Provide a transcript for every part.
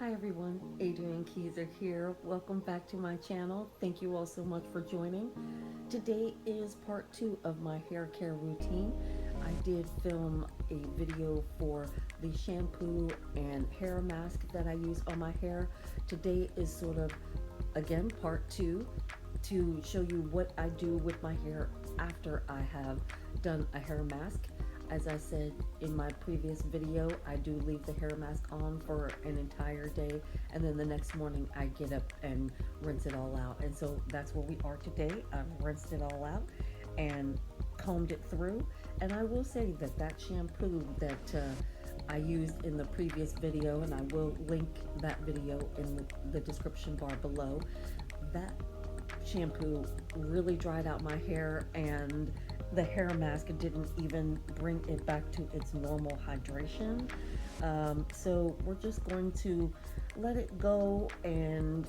Hi everyone, Adrienne Keyser here. Welcome back to my channel. Thank you all so much for joining. Today is part 2 of my hair care routine. I did film a video for the shampoo and hair mask that I use on my hair. Today is sort of, again, part 2 to show you what I do with my hair after I have done a hair mask. As I said in my previous video, I do leave the hair mask on for an entire day, and then the next morning I get up and rinse it all out. And so that's where we are today. I've rinsed it all out and combed it through. And I will say that that shampoo that I used in the previous video, and I will link that video in the description bar below, that shampoo really dried out my hair, and the hair mask didn't even bring it back to its normal hydration. So we're just going to let it go, and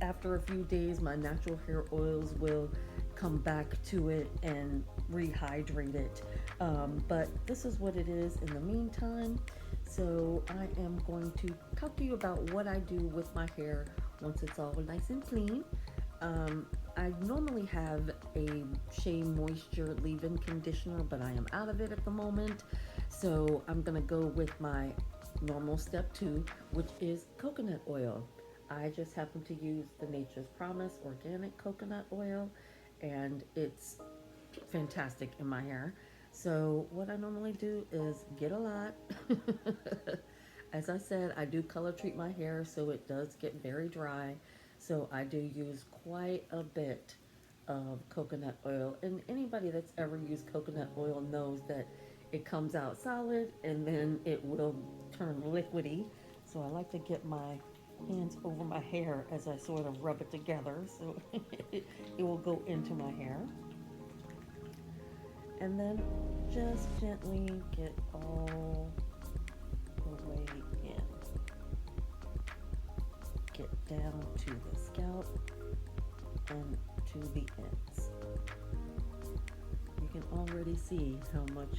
after a few days my natural hair oils will come back to it and rehydrate it. But this is what it is in the meantime. So I am going to talk to you about what I do with my hair once it's all nice and clean. I normally have a Shea Moisture leave-in conditioner, but I am out of it at the moment. So I'm going to go with my normal step 2, which is coconut oil. I just happen to use the Nature's Promise organic coconut oil, and it's fantastic in my hair. So what I normally do is get a lot. As I said, I do color treat my hair, so it does get very dry. So I do use quite a bit of coconut oil. And anybody that's ever used coconut oil knows that it comes out solid and then it will turn liquidy. So I like to get my hands over my hair as I sort of rub it together so it will go into my hair. And then just gently get all the way in. Get down to the scalp and to the ends. You can already see how much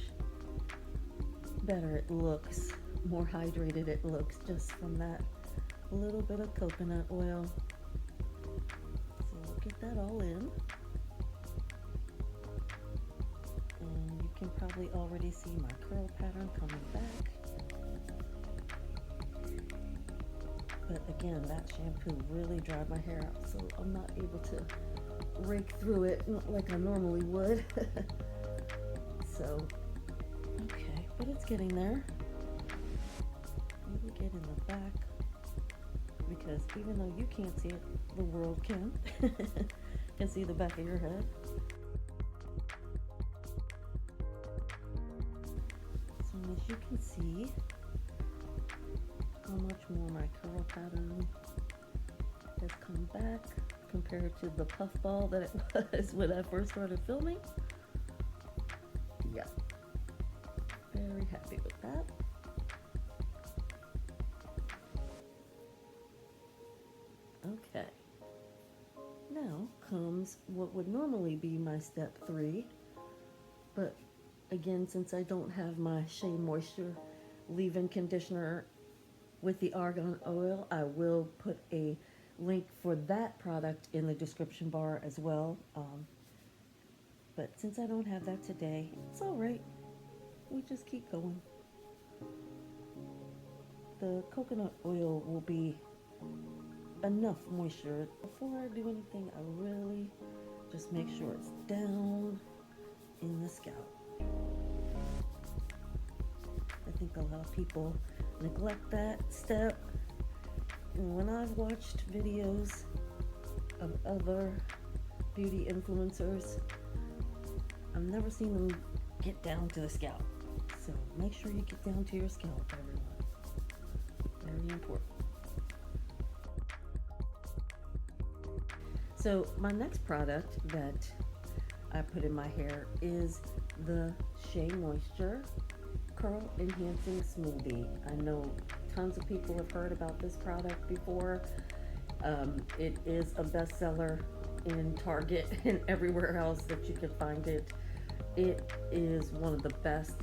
better it looks, more hydrated it looks just from that little bit of coconut oil. So we'll get that all in. And you can probably already see my curl pattern coming back. But again, that shampoo really dried my hair out, so I'm not able to rake through it like I normally would. So, okay, but it's getting there. Maybe get in the back, because even though you can't see it, the world can. Can see the back of your head. So as you can see, how much more my curl pattern has come back compared to the puffball that it was when I first started filming. Yeah, very happy with that. Okay, now comes what would normally be my step 3, but again, since I don't have my Shea Moisture leave-in conditioner with the argan oil, I will put a link for that product in the description bar as well. But since I don't have that today, it's all right. We just keep going. The coconut oil will be enough moisture. Before I do anything, I really just make sure it's down in the scalp. I think a lot of people neglect that step. And when I've watched videos of other beauty influencers, I've never seen them get down to the scalp. So make sure you get down to your scalp, everyone. Very important. So my next product that I put in my hair is the Shea Moisture Curl Enhancing Smoothie. I know tons of people have heard about this product before. It is a bestseller in Target and everywhere else that you can find it. It is one of the best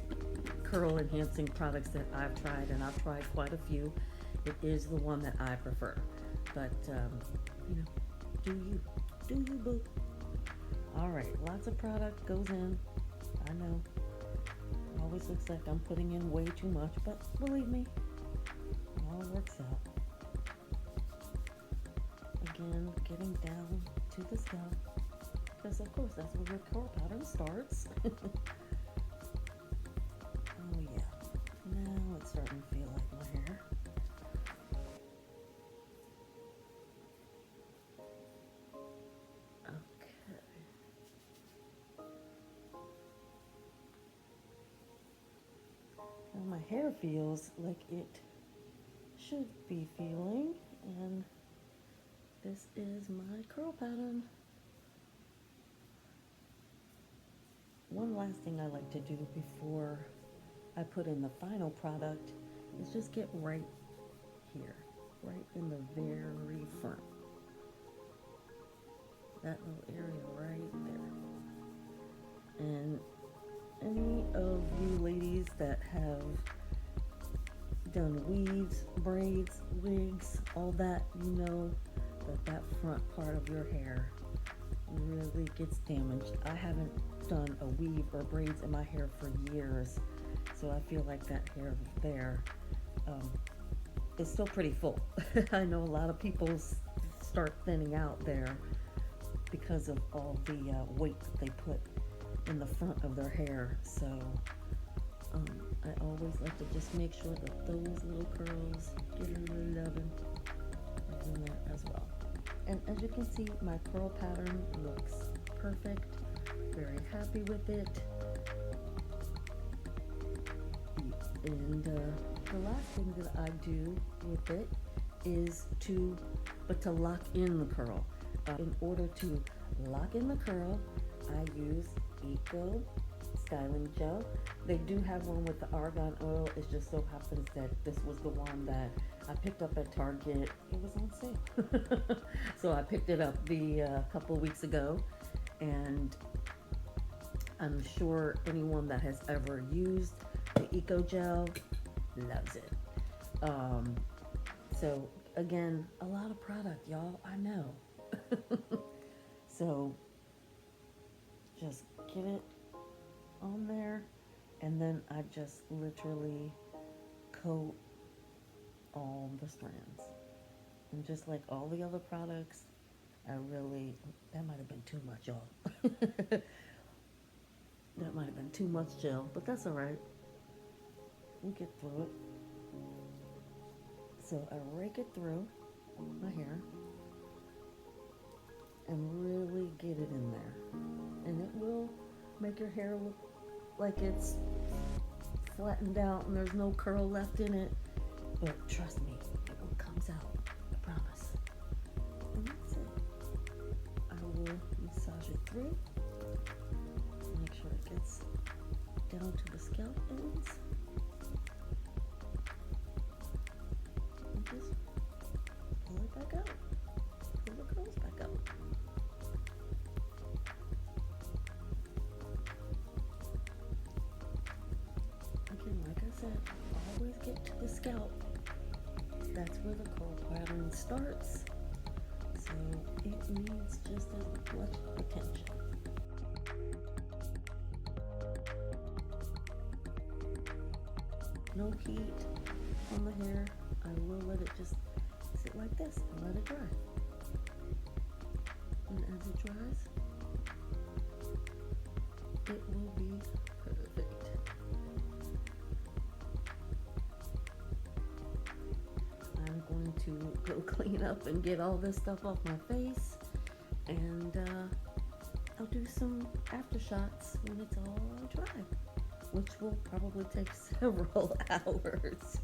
curl enhancing products that I've tried, and I've tried quite a few. it is the one that I prefer. But, you know, do you. Do you, boo? Alright, lots of product goes in. I know. It always looks like I'm putting in way too much, but believe me, it all works out. Again, getting down to the scalp, because of course that's where your curl pattern starts. Oh yeah, now it's starting to feel like my hair. Okay. Now my hair feels like it should be feeling, and this is my curl pattern. One last thing I like to do before I put in the final product is just get right here, right in the very front. That little area right there. And any of you ladies that have done weaves, braids, wigs, all that, you know that front part of your hair really gets damaged. I haven't done a weave or braids in my hair for years, so I feel like that hair there is still pretty full. I know a lot of people start thinning out there because of all the weight that they put in the front of their hair. So I always like to just make sure that those little curls get a little loving in there as well. And as you can see, my curl pattern looks perfect. Very happy with it. And the last thing that I do with it is to lock in the curl. In order to lock in the curl, I use Eco Styling Gel. They do have one with the Argan oil. It just so happens that this was the one that I picked up at Target. It was on sale. So I picked it up a couple of weeks ago, and I'm sure anyone that has ever used the Eco Gel loves it. So again, a lot of product, y'all, I know. So just get it on there, and then I just literally coat all the strands. And just like all the other products, that might have been too much, y'all. That might have been too much gel, but that's all right. We'll get through it. So I rake it through my hair and really get it in there. And it will make your hair look like it's flattened out and there's no curl left in it. But trust me, it will comes out. I promise. And that's it. I will massage it through. Make sure it gets down to the scalp ends. And just pull it back out. Pull the curls back out. Again, like I said, always get to the scalp. That's where the curl pattern starts. So it needs just as much attention. No heat on the hair. I will let it just sit like this and let it dry. And as it dries, it will be perfect. I'm going to go clean up and get all this stuff off my face, and I'll do some after shots when it's all dry, which will probably take several hours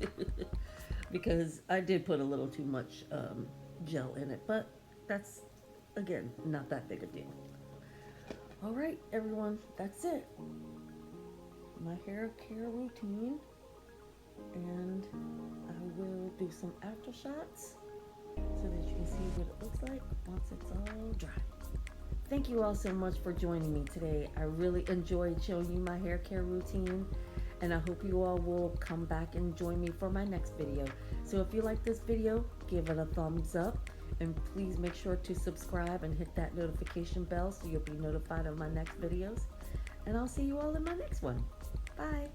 because I did put a little too much gel in it, but that's, again, not that big a deal. All right, everyone, that's it. My hair care routine, and I will do some after shots so that you can see what it looks like once it's all dry. Thank you all so much for joining me today. I really enjoyed showing you my hair care routine. And I hope you all will come back and join me for my next video. So if you like this video, give it a thumbs up. And please make sure to subscribe and hit that notification bell so you'll be notified of my next videos. And I'll see you all in my next one. Bye.